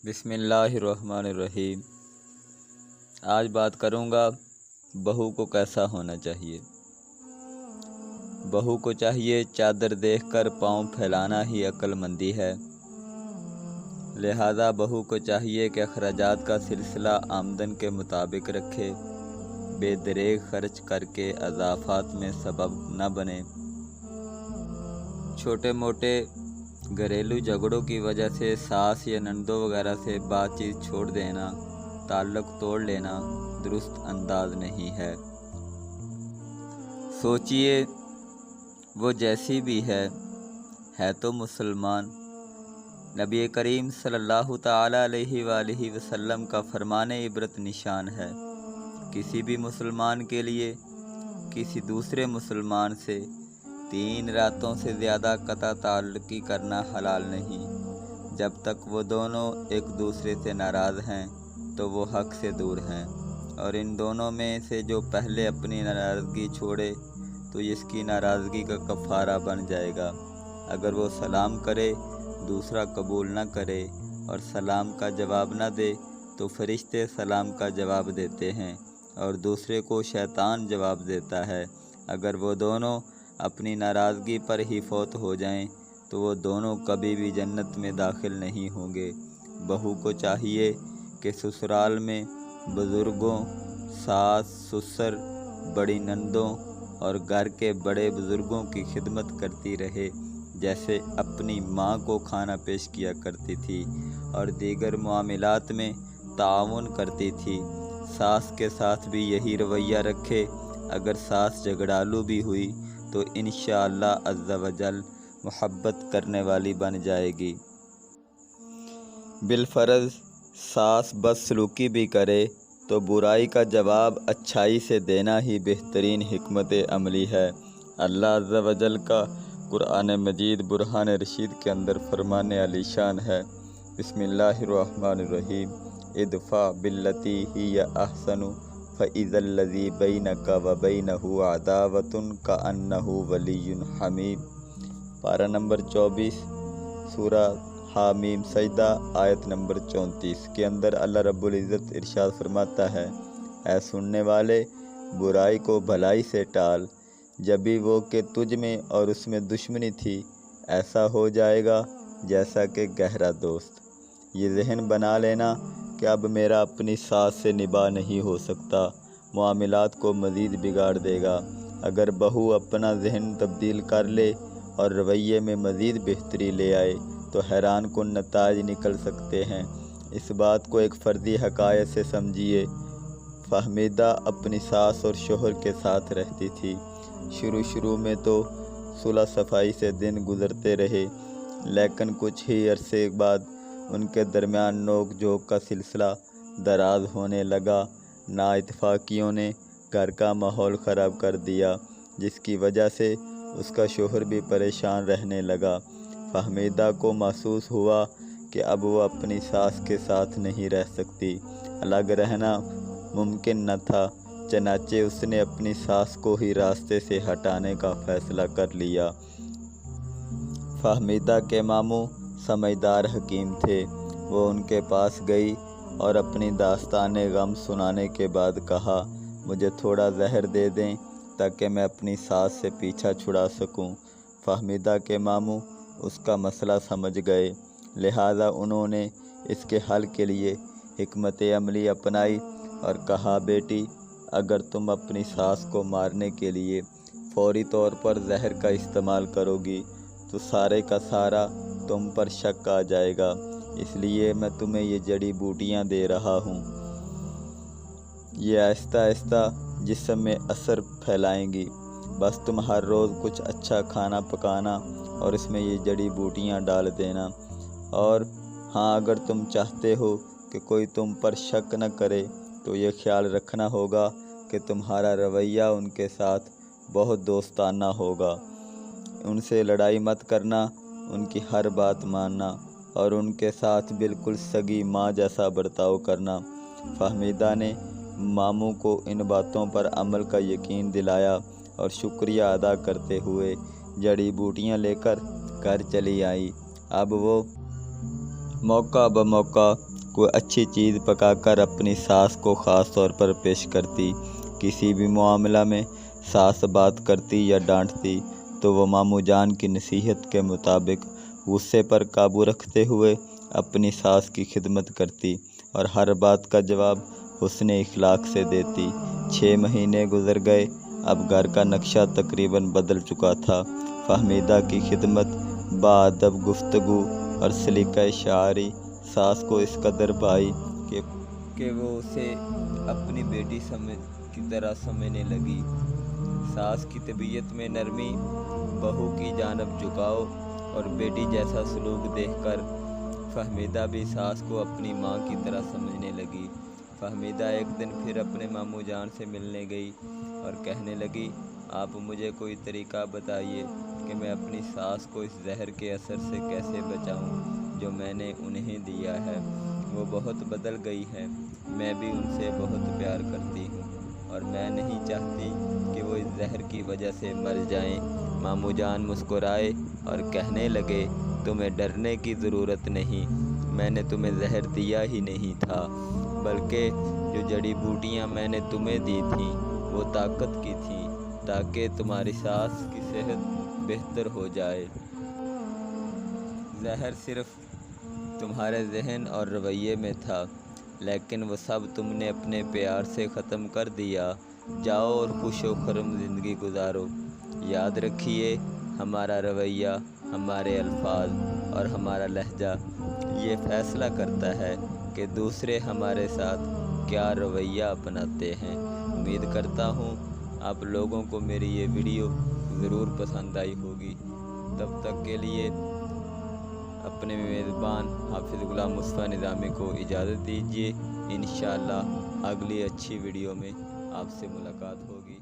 بسم اللہ الرحمن الرحیم۔ آج بات کروں گا بہو کو کیسا ہونا چاہیے۔ بہو کو چاہیے چادر دیکھ کر پاؤں پھیلانا ہی عقل مندی ہے، لہذا بہو کو چاہیے کہ اخراجات کا سلسلہ آمدن کے مطابق رکھے، بے دریغ خرچ کر کے اضافات میں سبب نہ بنے۔ چھوٹے موٹے گھریلو جھگڑوں کی وجہ سے ساس یا نندوں وغیرہ سے بات چیت چھوڑ دینا، تعلق توڑ لینا درست انداز نہیں ہے۔ سوچئے وہ جیسی بھی ہے تو مسلمان۔ نبی کریم صلی اللہ تعالی علیہ وآلہ وسلم کا فرمان عبرت نشان ہے، کسی بھی مسلمان کے لیے کسی دوسرے مسلمان سے 3 راتوں سے زیادہ قطع تعلقی کرنا حلال نہیں۔ جب تک وہ دونوں ایک دوسرے سے ناراض ہیں تو وہ حق سے دور ہیں، اور ان دونوں میں سے جو پہلے اپنی ناراضگی چھوڑے تو اس کی ناراضگی کا کفارہ بن جائے گا۔ اگر وہ سلام کرے دوسرا قبول نہ کرے اور سلام کا جواب نہ دے تو فرشتے سلام کا جواب دیتے ہیں اور دوسرے کو شیطان جواب دیتا ہے۔ اگر وہ دونوں اپنی ناراضگی پر ہی فوت ہو جائیں تو وہ دونوں کبھی بھی جنت میں داخل نہیں ہوں گے۔ بہو کو چاہیے کہ سسرال میں بزرگوں، ساس، سسر، بڑی نندوں اور گھر کے بڑے بزرگوں کی خدمت کرتی رہے، جیسے اپنی ماں کو کھانا پیش کیا کرتی تھی اور دیگر معاملات میں تعاون کرتی تھی۔ ساس کے ساتھ بھی یہی رویہ رکھے۔ اگر ساس جھگڑالو بھی ہوئی تو انشاءاللہ عز و جل محبت کرنے والی بن جائے گی۔ بالفرض ساس بدسلوکی بھی کرے تو برائی کا جواب اچھائی سے دینا ہی بہترین حکمت عملی ہے۔ اللہ عز و جل کا قرآن مجید برہان رشید کے اندر فرمان علی شان ہے، بسم اللہ الرحمن الرحیم، ادفع باللتی ہی احسن فاذا الذی بینک وبینہ عداوۃ کأنہ ولی حمیم۔ پارہ نمبر 24 سورہ حامیم سجدہ آیت نمبر 34 کے اندر اللہ رب العزت ارشاد فرماتا ہے، اے سننے والے برائی کو بھلائی سے ٹال، جبھی وہ کہ تجھ میں اور اس میں دشمنی تھی، ایسا ہو جائے گا جیسا کہ گہرا دوست۔ یہ ذہن بنا لینا کہ اب میرا اپنی ساس سے نباہ نہیں ہو سکتا، معاملات کو مزید بگاڑ دے گا۔ اگر بہو اپنا ذہن تبدیل کر لے اور رویے میں مزید بہتری لے آئے تو حیران کن نتائج نکل سکتے ہیں۔ اس بات کو ایک فرضی حقائق سے سمجھیے۔ فہمیدہ اپنی ساس اور شوہر کے ساتھ رہتی تھی۔ شروع میں تو صلح صفائی سے دن گزرتے رہے، لیکن کچھ ہی عرصے بعد ان کے درمیان نوک جھوک کا سلسلہ دراز ہونے لگا۔ نا اتفاقیوں نے گھر کا ماحول خراب کر دیا، جس کی وجہ سے اس کا شوہر بھی پریشان رہنے لگا۔ فہمیدہ کو محسوس ہوا کہ اب وہ اپنی ساس کے ساتھ نہیں رہ سکتی، الگ رہنا ممکن نہ تھا، چنانچہ اس نے اپنی ساس کو ہی راستے سے ہٹانے کا فیصلہ کر لیا۔ فہمیدہ کے ماموں سمجھدار حکیم تھے، وہ ان کے پاس گئی اور اپنی داستان غم سنانے کے بعد کہا، مجھے تھوڑا زہر دے دیں تاکہ میں اپنی ساس سے پیچھا چھڑا سکوں۔ فہمیدہ کے ماموں اس کا مسئلہ سمجھ گئے، لہذا انہوں نے اس کے حل کے لیے حکمت عملی اپنائی اور کہا، بیٹی اگر تم اپنی ساس کو مارنے کے لیے فوری طور پر زہر کا استعمال کرو گی تو سارے کا سارا تم پر شک آ جائے گا، اس لیے میں تمہیں یہ جڑی بوٹیاں دے رہا ہوں، یہ آہستہ آہستہ جسم میں اثر پھیلائیں گی۔ بس تم ہر روز کچھ اچھا کھانا پکانا اور اس میں یہ جڑی بوٹیاں ڈال دینا، اور ہاں اگر تم چاہتے ہو کہ کوئی تم پر شک نہ کرے تو یہ خیال رکھنا ہوگا کہ تمہارا رویہ ان کے ساتھ بہت دوستانہ ہوگا، ان سے لڑائی مت کرنا، ان کی ہر بات ماننا اور ان کے ساتھ بالکل سگی ماں جیسا برتاؤ کرنا۔ فہمیدہ نے ماموں کو ان باتوں پر عمل کا یقین دلایا اور شکریہ ادا کرتے ہوئے جڑی بوٹیاں لے کر گھر چلی آئی۔ اب وہ موقع بموقع کوئی اچھی چیز پکا کر اپنی ساس کو خاص طور پر پیش کرتی۔ کسی بھی معاملہ میں ساس بات کرتی یا ڈانٹتی تو وہ ماموں جان کی نصیحت کے مطابق غصے پر قابو رکھتے ہوئے اپنی ساس کی خدمت کرتی اور ہر بات کا جواب حسن اخلاق سے دیتی۔ 6 مہینے گزر گئے، اب گھر کا نقشہ تقریباً بدل چکا تھا۔ فہمیدہ کی خدمت، باادب گفتگو اور سلیقہ شاعری ساس کو اس قدر بھائی کہ وہ اسے اپنی بیٹی کی طرح سمجھنے لگی۔ ساس کی طبیعت میں نرمی، بہو کی جانب جھکاؤ اور بیٹی جیسا سلوک دیکھ کر فہمیدہ بھی ساس کو اپنی ماں کی طرح سمجھنے لگی۔ فہمیدہ ایک دن پھر اپنے ماموں جان سے ملنے گئی اور کہنے لگی، آپ مجھے کوئی طریقہ بتائیے کہ میں اپنی ساس کو اس زہر کے اثر سے کیسے بچاؤں جو میں نے انہیں دیا ہے۔ وہ بہت بدل گئی ہے، میں بھی ان سے بہت پیار کرتی ہوں اور میں نہیں چاہتی کہ وہ اس زہر کی وجہ سے مر جائیں۔ ماموں جان مسکرائے اور کہنے لگے، تمہیں ڈرنے کی ضرورت نہیں، میں نے تمہیں زہر دیا ہی نہیں تھا، بلکہ جو جڑی بوٹیاں میں نے تمہیں دی تھیں وہ طاقت کی تھیں تاکہ تمہاری ساس کی صحت بہتر ہو جائے۔ زہر صرف تمہارے ذہن اور رویے میں تھا، لیکن وہ سب تم نے اپنے پیار سے ختم کر دیا۔ جاؤ اور خوش و خرم زندگی گزارو۔ یاد رکھیے، ہمارا رویہ، ہمارے الفاظ اور ہمارا لہجہ یہ فیصلہ کرتا ہے کہ دوسرے ہمارے ساتھ کیا رویہ اپناتے ہیں۔ امید کرتا ہوں آپ لوگوں کو میری یہ ویڈیو ضرور پسند آئی ہوگی۔ تب تک کے لیے اپنے میزبان حافظ غلام مصطفیٰ نظامی کو اجازت دیجیے۔ انشاءاللہ اگلی اچھی ویڈیو میں آپ سے ملاقات ہوگی۔